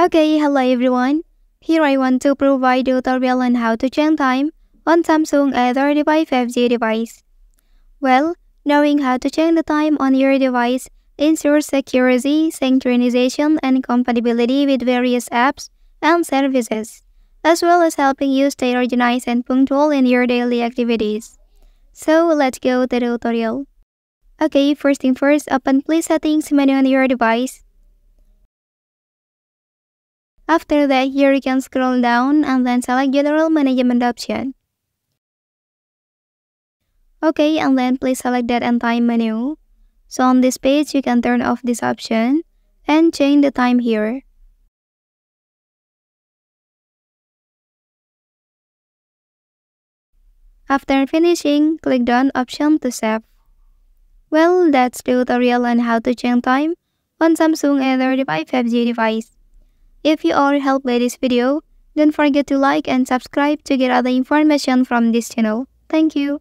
Okay, hello everyone. Here I want to provide a tutorial on how to change time on Samsung A35 5G device. Well, knowing how to change the time on your device ensures security, synchronization, and compatibility with various apps and services, as well as helping you stay organized and punctual in your daily activities. So let's go to the tutorial. Okay, first thing first, open Play Settings menu on your device. After that, here you can scroll down and then select General Management option. Okay, and then please select Date and Time menu. So on this page, you can turn off this option and change the time here. After finishing, click Done option to save. Well, that's the tutorial on how to change time on Samsung A35 5G device. If you are helped by this video, don't forget to like and subscribe to get other information from this channel. Thank you.